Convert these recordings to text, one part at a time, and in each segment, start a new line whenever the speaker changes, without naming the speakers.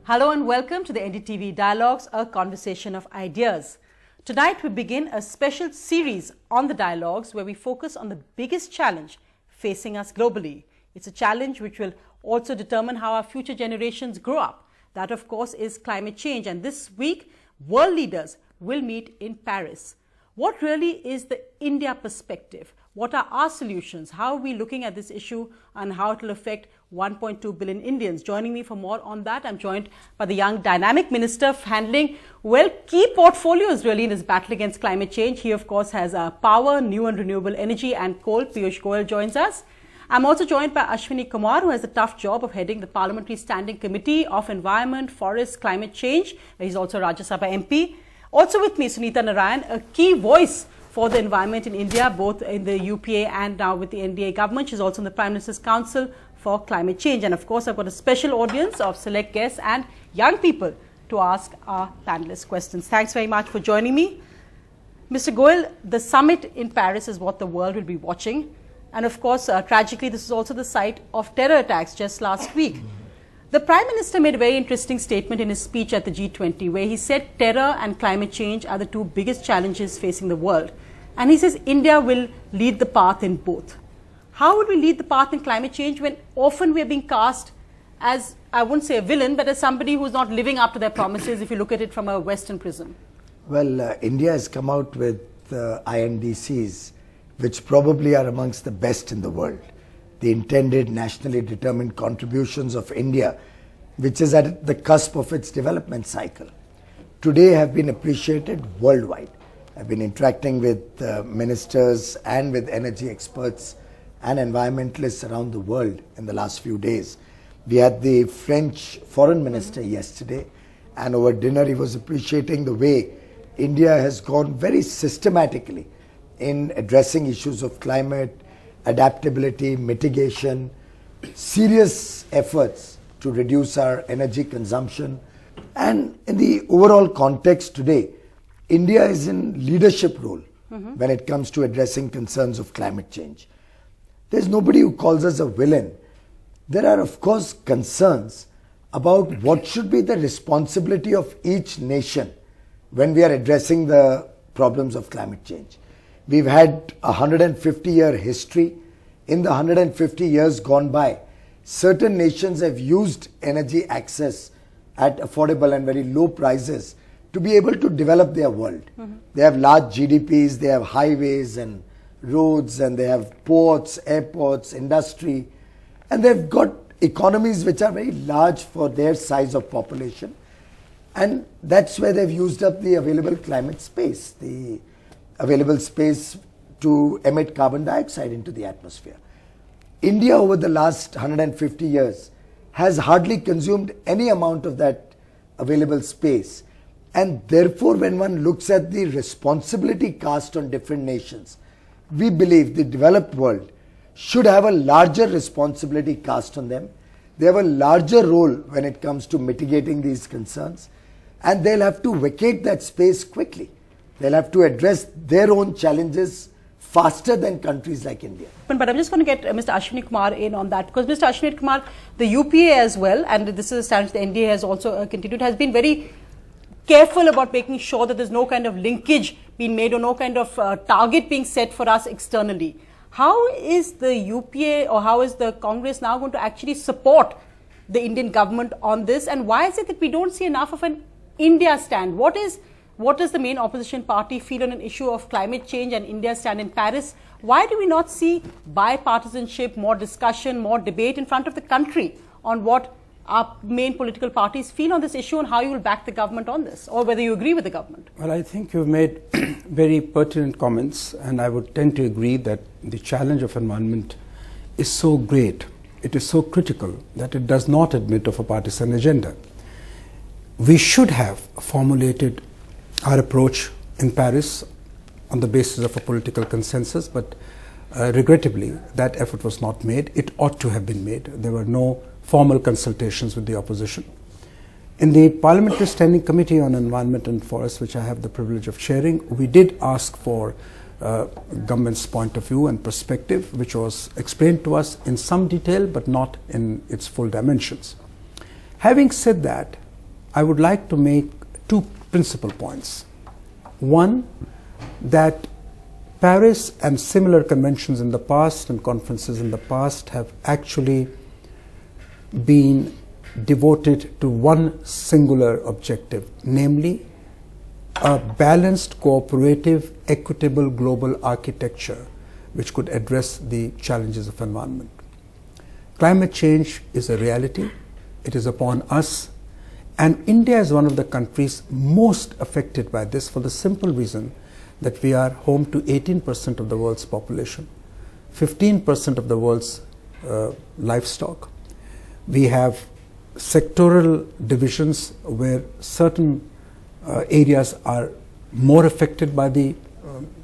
Hello and welcome to the NDTV Dialogues, a conversation of ideas. Tonight we begin a special series on the dialogues where we focus on the biggest challenge facing us globally. It's a challenge which will also determine how our future generations grow up. That, of course, is climate change. And this week, world leaders will meet in Paris. What really is the India perspective? What are our solutions? How are we looking at this issue and how it will affect 1.2 billion Indians? Joining me for more on that, I'm joined by the young dynamic minister handling, well, key portfolios really in this battle against climate change. He, of course, has power, new and renewable energy and coal. Piyush Goyal joins us. I'm also joined by Ashwani Kumar, who has the tough job of heading the Parliamentary Standing Committee of Environment, Forest, Climate Change. He's also a Rajya Sabha MP. Also with me, Sunita Narain, a key voice for the environment in India, both in the UPA and now with the NDA government. She's also in the Prime Minister's Council for Climate Change. And of course, I've got a special audience of select guests and young people to ask our panelists questions. Thanks very much for joining me. Mr. Goyal, the summit in Paris is what the world will be watching. And of course, tragically, this is also the site of terror attacks just last week. The Prime Minister made a very interesting statement in his speech at the G20 where he said terror and climate change are the two biggest challenges facing the world. And he says India will lead the path in both. How would we lead the path in climate change when often we are being cast as, I wouldn't say a villain, but as somebody who's not living up to their promises if you look at it from a Western prism?
Well, India has come out with INDCs, which probably are amongst the best in the world. The intended nationally determined contributions of India, which is at the cusp of its development cycle, today have been appreciated worldwide. I've been interacting with ministers and with energy experts and environmentalists around the world in the last few days. We had the French foreign minister yesterday, and over dinner he was appreciating the way India has gone very systematically in addressing issues of climate, adaptability, mitigation, serious efforts to reduce our energy consumption. And in the overall context today, India is in leadership role when it comes to addressing concerns of climate change. There's nobody who calls us a villain. There are, of course, concerns about what should be the responsibility of each nation when we are addressing the problems of climate change. We've had a 150-year history. In the 150 years gone by, certain nations have used energy access at affordable and very low prices to be able to develop their world. They have large GDPs, they have highways and roads, and they have ports, airports, industry, and they've got economies which are very large for their size of population. And that's where they've used up the available climate space, the available space to emit carbon dioxide into the atmosphere. India over the last 150 years has hardly consumed any amount of that available space. And therefore, when one looks at the responsibility cast on different nations, we believe the developed world should have a larger responsibility cast on them. They have a larger role when it comes to mitigating these concerns, and they'll have to vacate that space quickly. They'll have to address their own challenges faster than countries like India.
But I'm just going to get Mr. Ashwani Kumar in on that, because Mr. Ashwani Kumar, the UPA as well, and this is a stance the NDA has also continued, has been very careful about making sure that there's no kind of linkage being made or no kind of target being set for us externally. How is the UPA or how is the Congress now going to actually support the Indian government on this? And why is it that we don't see enough of an India stand? What does the main opposition party feel on an issue of climate change and India stand in Paris? Why do we not see bipartisanship, more discussion, more debate in front of the country on what our main political parties feel on this issue and how you will back the government on this, or whether you agree with the government?
Well, I think you've made very pertinent comments, and I would tend to agree that the challenge of environment is so great, it is so critical that it does not admit of a partisan agenda. We should have formulated our approach in Paris on the basis of a political consensus, but regrettably that effort was not made. It ought to have been made. There were no formal consultations with the opposition. In the Parliamentary Standing Committee on Environment and Forest, which I have the privilege of chairing, we did ask for government's point of view and perspective, which was explained to us in some detail but not in its full dimensions. Having said that, I would like to make two principal points. One, that Paris and similar conventions in the past and conferences in the past have actually been devoted to one singular objective, namely a balanced, cooperative, equitable global architecture which could address the challenges of environment. Climate change is a reality. It is upon us. And India is one of the countries most affected by this for the simple reason that we are home to 18% of the world's population, 15% of the world's livestock. We have sectoral divisions where certain areas are more affected by the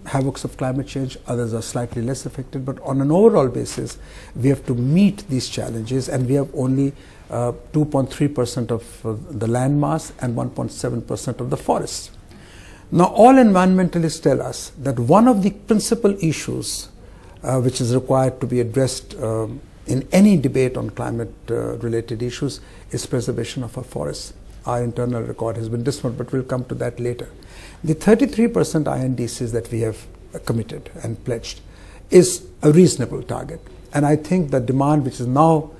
havocs of climate change, others are slightly less affected, but on an overall basis, we have to meet these challenges, and we have only 2.3% of the land mass and 1.7% of the forests. Now, all environmentalists tell us that one of the principal issues which is required to be addressed in any debate on climate related issues is preservation of our forests. Our internal record has been dismal, but we'll come to that later. The 33% INDCs that we have committed and pledged is a reasonable target. And I think the demand which is now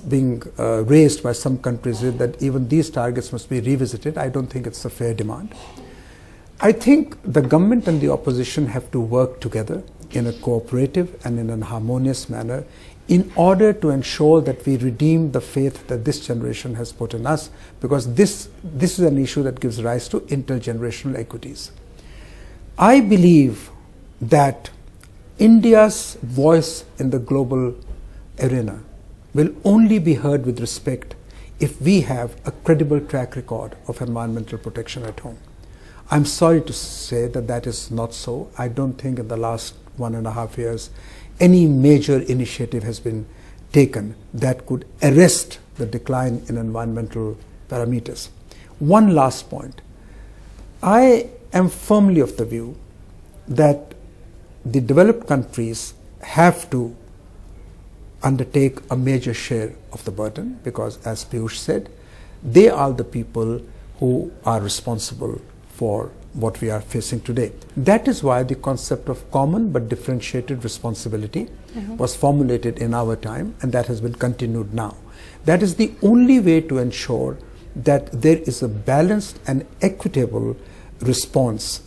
being raised by some countries is that even these targets must be revisited. I don't think it's a fair demand. I think the government and the opposition have to work together in a cooperative and in a harmonious manner in order to ensure that we redeem the faith that this generation has put in us, because this is an issue that gives rise to intergenerational equities. I believe that India's voice in the global arena will only be heard with respect if we have a credible track record of environmental protection at home. I'm sorry to say that that is not so. I don't think in the last 1.5 years any major initiative has been taken that could arrest the decline in environmental parameters. One last point. I am firmly of the view that the developed countries have to undertake a major share of the burden because, as Piyush said, they are the people who are responsible for what we are facing today. That is why the concept of common but differentiated responsibility was formulated in our time, and that has been continued now. That is the only way to ensure that there is a balanced and equitable response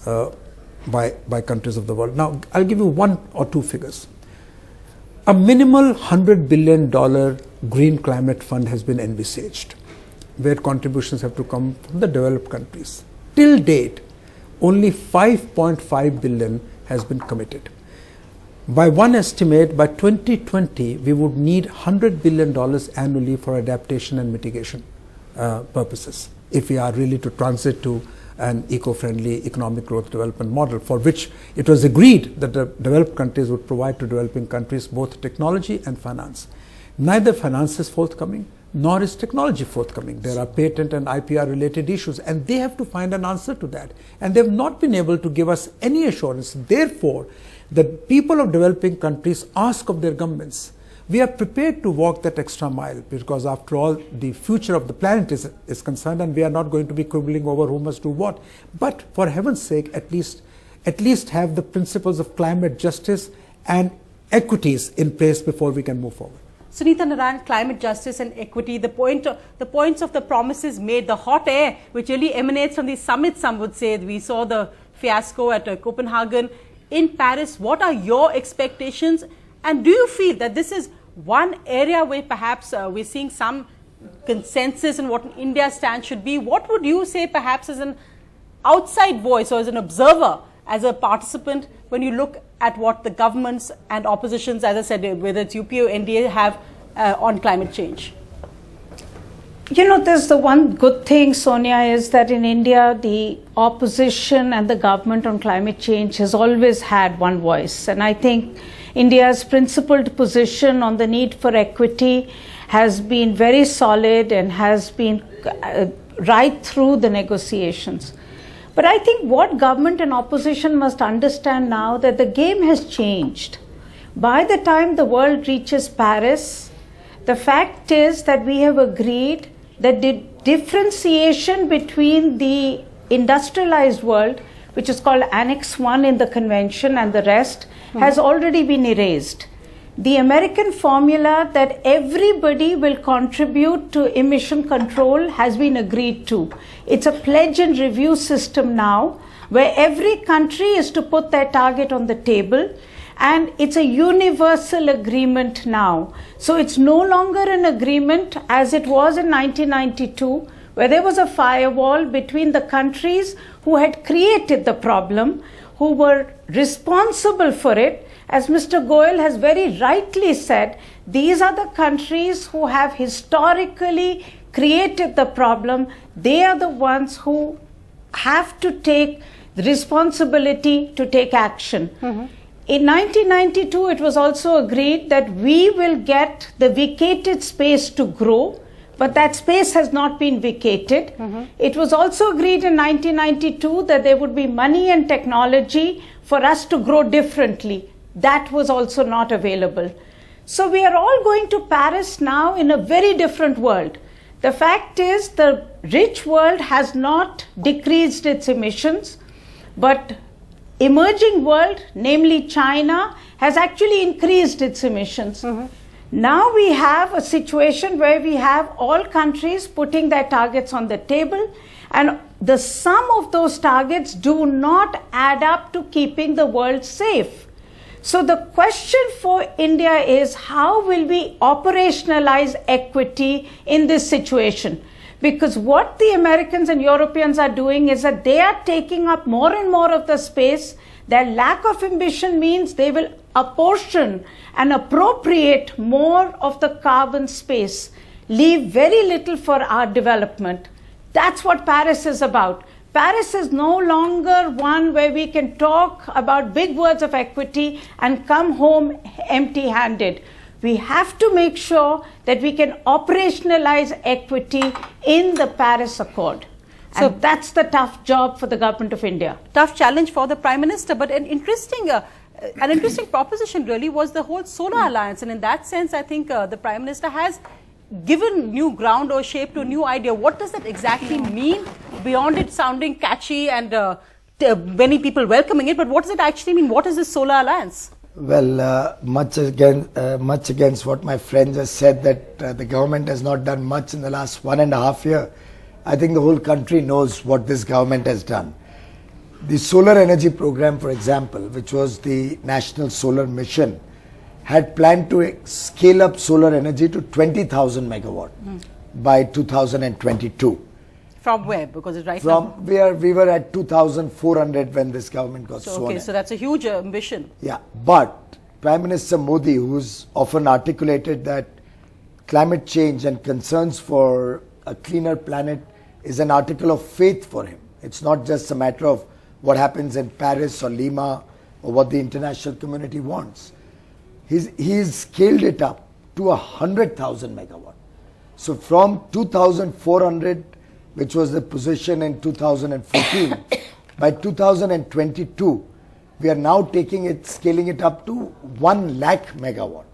by countries of the world. Now, I'll give you one or two figures. A minimal $100 billion green climate fund has been envisaged, where contributions have to come from the developed countries. Till date, only 5.5 billion has been committed. By one estimate, by 2020, we would need $100 billion annually for adaptation and mitigation purposes, if we are really to transit to an eco-friendly economic growth development model, for which it was agreed that the developed countries would provide to developing countries both technology and finance. Neither finance is forthcoming, nor is technology forthcoming. There are patent and IPR related issues, and they have to find an answer to that. And they have not been able to give us any assurance. Therefore, the people of developing countries ask of their governments, we are prepared to walk that extra mile, because after all, the future of the planet is concerned, and we are not going to be quibbling over who must do what. But for heaven's sake, at least have the principles of climate justice and equities in place before we can move forward.
Sunita, Narain, climate justice and equity, the points of the promises made, the hot air which really emanates from the summit, some would say. We saw the fiasco at Copenhagen. In Paris, what are your expectations? And do you feel that this is one area where perhaps we're seeing some consensus on what India's stand should be? What would you say perhaps as an outside voice or as an observer, as a participant, when you look at what the governments and oppositions, as I said, whether it's UP or NDA, have on climate change?
You know, there's the one good thing, Sonia, is that in India, the opposition and the government on climate change has always had one voice. And I think India's principled position on the need for equity has been very solid and has been right through the negotiations. But I think what government and opposition must understand now, that the game has changed. By the time the world reaches Paris, the fact is that we have agreed the differentiation between the industrialized world, which is called Annex 1 in the convention, and the rest has already been erased. The American formula that everybody will contribute to emission control has been agreed to. It's a pledge and review system now, where every country is to put their target on the table, and it's a universal agreement now. So it's no longer an agreement as it was in 1992, where there was a firewall between the countries who had created the problem, who were responsible for it. As Mr. Goyal has very rightly said, these are the countries who have historically created the problem. They are the ones who have to take the responsibility to take action. In 1992, it was also agreed that we will get the vacated space to grow, but that space has not been vacated. It was also agreed in 1992 that there would be money and technology for us to grow differently. That was also not available. So we are all going to Paris now in a very different world. The fact is, the rich world has not decreased its emissions, but emerging world, namely China, has actually increased its emissions. Now we have a situation where we have all countries putting their targets on the table, and the sum of those targets do not add up to keeping the world safe. So the question for India is, how will we operationalize equity in this situation? Because what the Americans and Europeans are doing is that they are taking up more and more of the space. Their lack of ambition means they will apportion and appropriate more of the carbon space, leave very little for our development. That's what Paris is about. Paris is no longer one where we can talk about big words of equity and come home empty-handed. We have to make sure that we can operationalize equity in the Paris Accord. So that's the tough job for the government of India.
Tough challenge for the Prime Minister, but an interesting proposition really was the whole solar alliance. And in that sense, I think the Prime Minister has given new ground or shape to a new idea. What does that exactly mean, beyond it sounding catchy and many people welcoming it? But what does it actually mean? What is this solar alliance?
Well, much against what my friend just said, that the government has not done much in the last 1.5 years. I think the whole country knows what this government has done. The solar energy program, for example, which was the National Solar Mission, had planned to scale up solar energy to 20,000 megawatt by 2022.
From where? Because it's right
now we were at 2,400 when this government got sworn in.
So that's a huge ambition.
Yeah, but Prime Minister Modi, who's often articulated that climate change and concerns for a cleaner planet is an article of faith for him. It's not just a matter of what happens in Paris or Lima or what the international community wants. He's scaled it up to 100,000 megawatt. So from 2,400, which was the position in 2014, by 2022, we are now scaling it up to 1 lakh megawatt.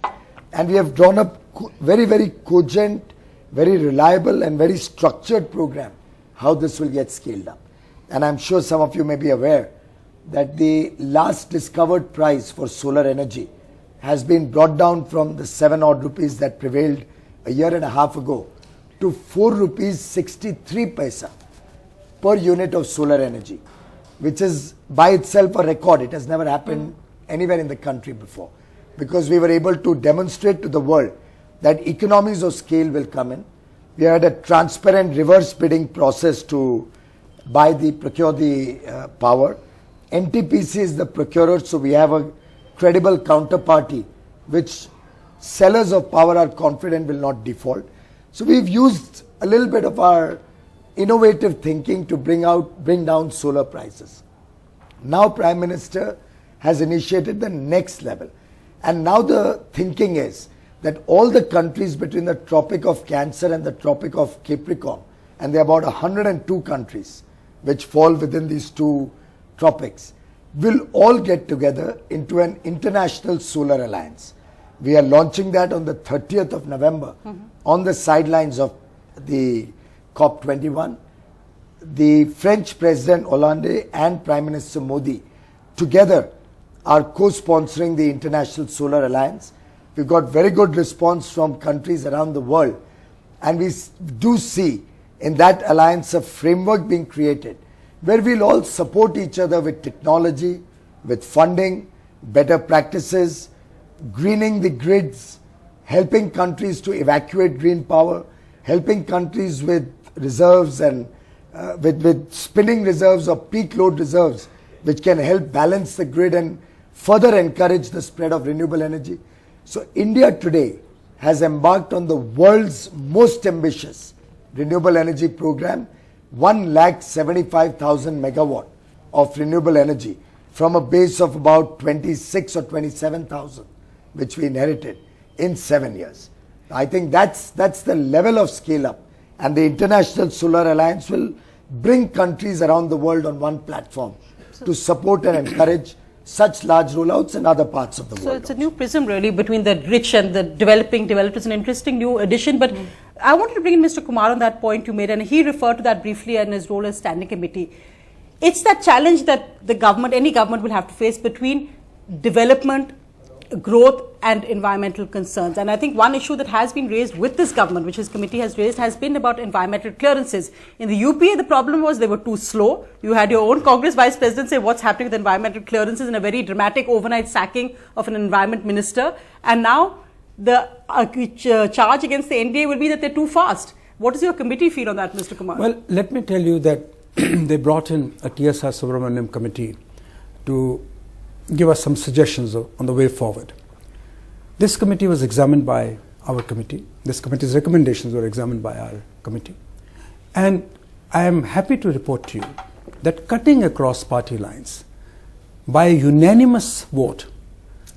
And we have drawn up very, very cogent, very reliable and very structured program how this will get scaled up. And I'm sure some of you may be aware that the last discovered price for solar energy has been brought down from the 7 odd rupees that prevailed a year and a half ago to 4 rupees 63 paisa per unit of solar energy, which is by itself a record. It has never happened anywhere in the country before, because we were able to demonstrate to the world that economies of scale will come in. We had a transparent reverse bidding process to procure the power. NTPC is the procurer, so we have a credible counterparty which sellers of power are confident will not default. So we've used a little bit of our innovative thinking to bring down solar prices. Now Prime Minister has initiated the next level, and now the thinking is that all the countries between the Tropic of Cancer and the Tropic of Capricorn, and there are about 102 countries which fall within these two tropics, will all get together into an international solar alliance. We are launching that on the 30th of November on the sidelines of the COP21. The French President Hollande and Prime Minister Modi together are co-sponsoring the International Solar Alliance. We've got very good response from countries around the world, and we do see in that alliance a framework being created where we'll all support each other with technology, with funding, better practices, greening the grids, helping countries to evacuate green power, helping countries with reserves and with spinning reserves or peak load reserves, which can help balance the grid and further encourage the spread of renewable energy. So India today has embarked on the world's most ambitious renewable energy program, 1,75,000 megawatt of renewable energy from a base of about 26 or 27,000, which we inherited in 7 years. I think that's the level of scale up, and the International Solar Alliance will bring countries around the world on one platform to support and encourage such large rollouts in other parts of the world.
So it's a new prism really between the rich and the developing. It's an interesting new addition. But I wanted to bring in Mr. Kumar on that point you made, and he referred to that briefly in his role as standing committee. It's that challenge that the government, any government, will have to face between development, growth and environmental concerns. And I think one issue that has been raised with this government, which his committee has raised, has been about environmental clearances. In the UPA, the problem was they were too slow. You had your own Congress vice president say what's happening with environmental clearances in a very dramatic overnight sacking of an environment minister. And now the charge against the NDA will be that they're too fast. What does your committee feel on that, Mr. Kumar?
Well, let me tell you that they brought in a TSR Subramaniam committee to give us some suggestions on the way forward. This committee was examined by our committee. This committee's recommendations were examined by our committee. And I am happy to report to you that cutting across party lines, by a unanimous vote,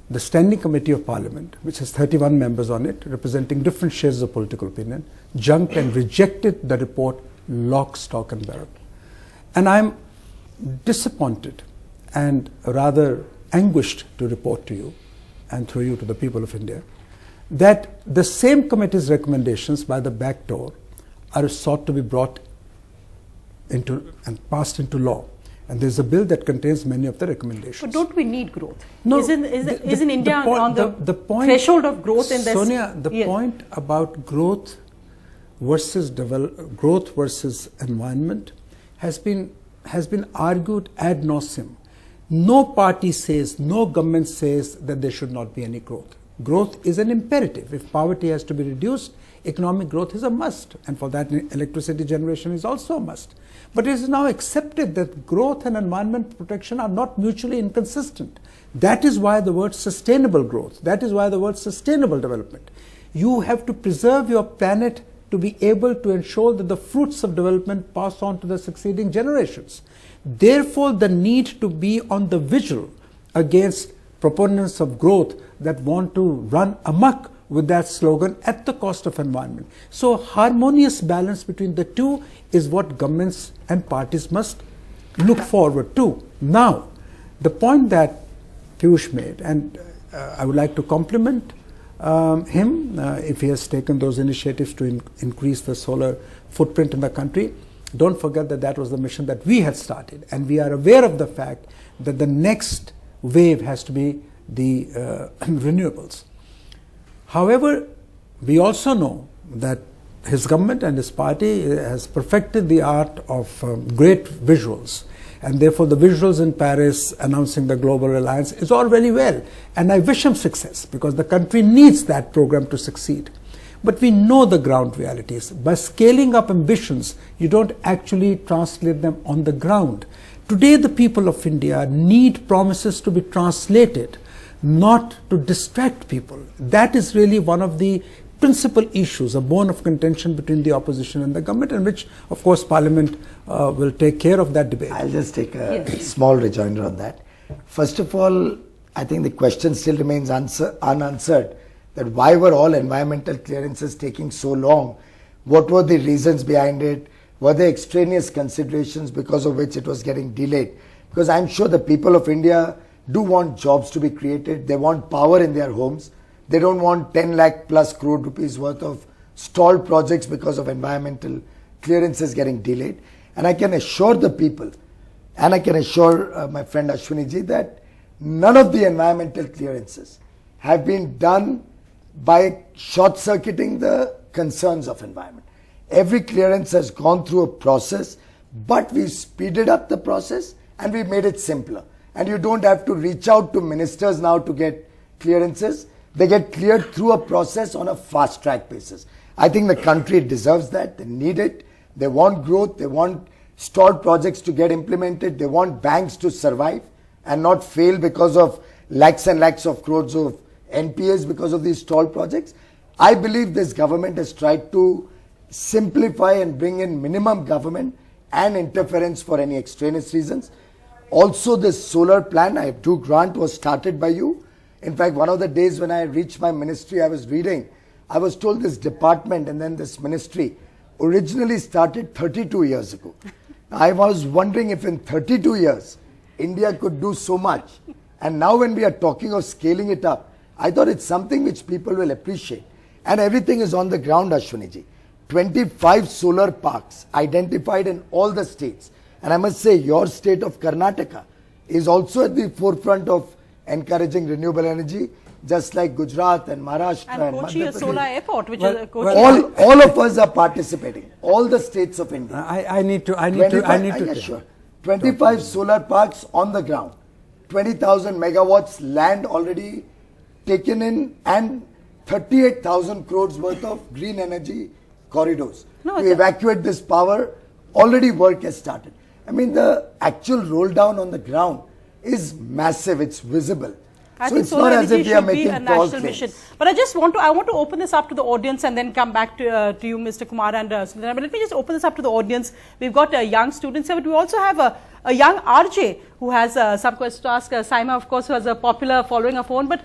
the Standing Committee of Parliament, which has 31 members on it, representing different shades of political opinion, junked and rejected the report lock, stock and barrel. And I'm disappointed and rather anguished to report to you, and through you to the people of India, that the same committee's recommendations by the back door are sought to be brought into and passed into law. And there's a bill that contains many of the recommendations.
But don't we need growth?
No,
isn't India on the threshold of growth in this?
Sonia, the point about growth versus growth versus environment has been argued ad nauseum. No party says, no government says that there should not be any growth. Growth is an imperative. If poverty has to be reduced, economic growth is a must. And for that, electricity generation is also a must. But it is now accepted that growth and environment protection are not mutually inconsistent. That is why the word sustainable growth, that is why the word sustainable development. You have to preserve your planet to be able to ensure that the fruits of development pass on to the succeeding generations. Therefore, the need to be on the vigil against proponents of growth that want to run amok with that slogan at the cost of environment. So harmonious balance between the two is what governments and parties must look forward to. Now, the point that Piyush made, and I would like to compliment him if he has taken those initiatives to increase the solar footprint in the country. Don't forget that that was the mission that we had started, and we are aware of the fact that the next wave has to be the renewables. However, we also know that his government and his party has perfected the art of great visuals, and therefore the visuals in Paris announcing the global alliance is all very well, and I wish him success because the country needs that program to succeed. But we know the ground realities. By scaling up ambitions, you don't actually translate them on the ground. Today, the people of India need promises to be translated, not to distract people. That is really one of the principal issues, a bone of contention between the opposition and the government, in which, of course, Parliament will take care of that debate.
I'll just take a small rejoinder on that. First of all, I think the question still remains unanswered, that why were all environmental clearances taking so long? What were the reasons behind it? Were there extraneous considerations because of which it was getting delayed? Because I'm sure the people of India do want jobs to be created. They want power in their homes. They don't want 10 lakh plus crore rupees worth of stalled projects because of environmental clearances getting delayed. And I can assure the people, and I can assure my friend Ashwani ji, that none of the environmental clearances have been done by short-circuiting the concerns of environment. Every clearance has gone through a process, but we speeded up the process and we made it simpler. And you don't have to reach out to ministers now to get clearances. They get cleared through a process on a fast-track basis. I think the country deserves that. They need it. They want growth. They want stalled projects to get implemented. They want banks to survive and not fail because of lakhs and lakhs of crores of NPAs because of these stalled projects. I believe this government has tried to simplify and bring in minimum government and interference for any extraneous reasons. Also, this solar plan, I do grant, was started by you. In fact, one of the days when I reached my ministry, I was reading, I was told this department and then this ministry originally started 32 years ago. I was wondering if in 32 years, India could do so much. And now when we are talking of scaling it up, I thought it's something which people will appreciate. And everything is on the ground, Ashwani ji. 25 solar parks identified in all the states. And I must say, your state of Karnataka is also at the forefront of encouraging renewable energy, just like Gujarat and Maharashtra and
Kochi,
Madhya
a solar
Pradesh.
airport, which is Kochi.
All of us are participating. All the states of India.
I need to.
Sure. 25 solar parks on the ground. 20,000 megawatts land already taken in, and 38,000 crores worth of green energy corridors. To evacuate this power, already work has started. I mean, the actual roll down on the ground is massive. It's visible.
I
so
think
it's
solar
not as if
energy
we are
should be
making
a
false
national
claims.
mission. But I want to open this up to the audience and then come back to you, Mr. Kumar and Sunita. But let me just open this up to the audience. We've got young students here, but we also have a young RJ who has some questions to ask. Saima, of course, who has a popular following of her own. But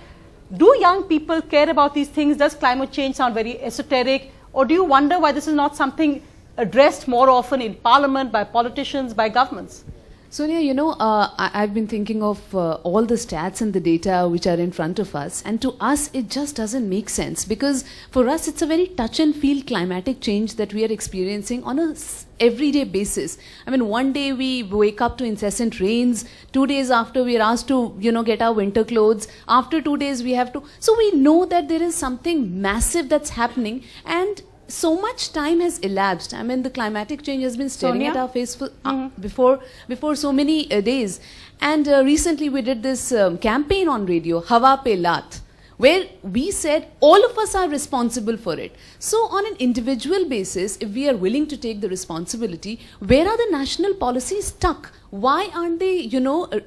do young people care about these things? Does climate change sound very esoteric? Or do you wonder why this is not something addressed more often in Parliament, by politicians, by governments?
Sonia, I've been thinking of all the stats and the data which are in front of us, and to us it just doesn't make sense, because for us it's a very touch and feel climatic change that we are experiencing on a everyday basis. I mean, one day we wake up to incessant rains, 2 days after we are asked to, get our winter clothes, after 2 days we have to, so we know that there is something massive that's happening, and so much time has elapsed. I mean, the climatic change has been staring at our face for, before so many days. And recently we did this campaign on radio, Hawa Pe Laat, where we said all of us are responsible for it. So on an individual basis, if we are willing to take the responsibility, where are the national policies stuck? Why aren't they,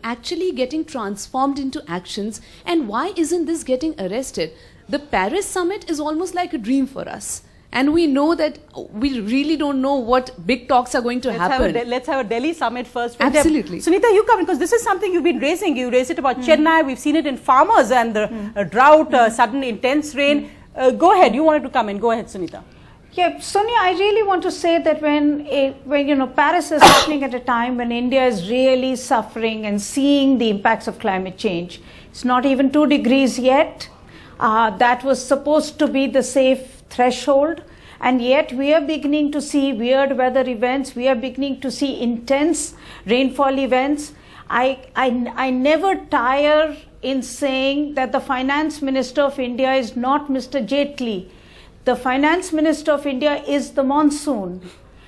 actually getting transformed into actions? And why isn't this getting arrested? The Paris summit is almost like a dream for us. And we know that we really don't know what big talks are going to happen.
Let's have a Delhi summit first.
Absolutely.
Sunita, you come in, because this is something you've been raising. You raised it about Chennai. We've seen it in farmers and the drought, sudden intense rain. Go ahead. You wanted to come in. Go ahead, Sunita.
Yeah, Sonia, I really want to say that when Paris is happening at a time when India is really suffering and seeing the impacts of climate change, it's not even 2 degrees yet. That was supposed to be the safe threshold, and yet we are beginning to see weird weather events. We are beginning to see intense rainfall events. I never tire in saying that the Finance Minister of India is not Mr. Jaitley. The Finance Minister of India is the monsoon.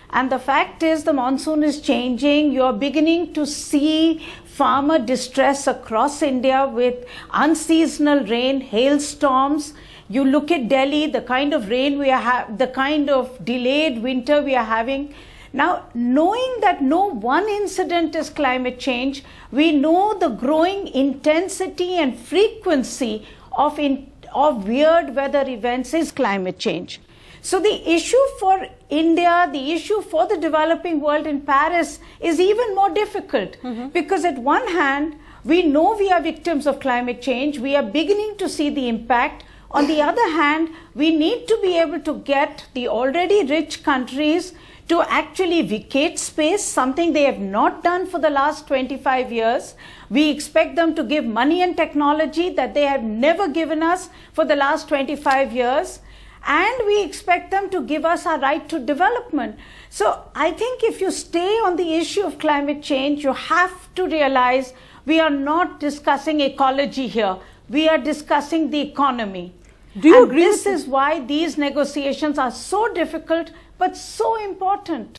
And the fact is, the monsoon is changing. You are beginning to see farmer distress across India with unseasonal rain, hailstorms. You look at Delhi, the kind of rain we are the kind of delayed winter we are having. Now, knowing that no one incident is climate change, we know the growing intensity and frequency of weird weather events is climate change. So the issue for India, the issue for the developing world in Paris is even more difficult, because at one hand, we know we are victims of climate change. We are beginning to see the impact. On the other hand, we need to be able to get the already rich countries to actually vacate space, something they have not done for the last 25 years. We expect them to give money and technology that they have never given us for the last 25 years. and we expect them to give us our right to development. So I think if you stay on the issue of climate change, you have to realize we are not discussing ecology here. We are discussing the economy.
Do you
and
agree?
This is why these negotiations are so difficult but so important.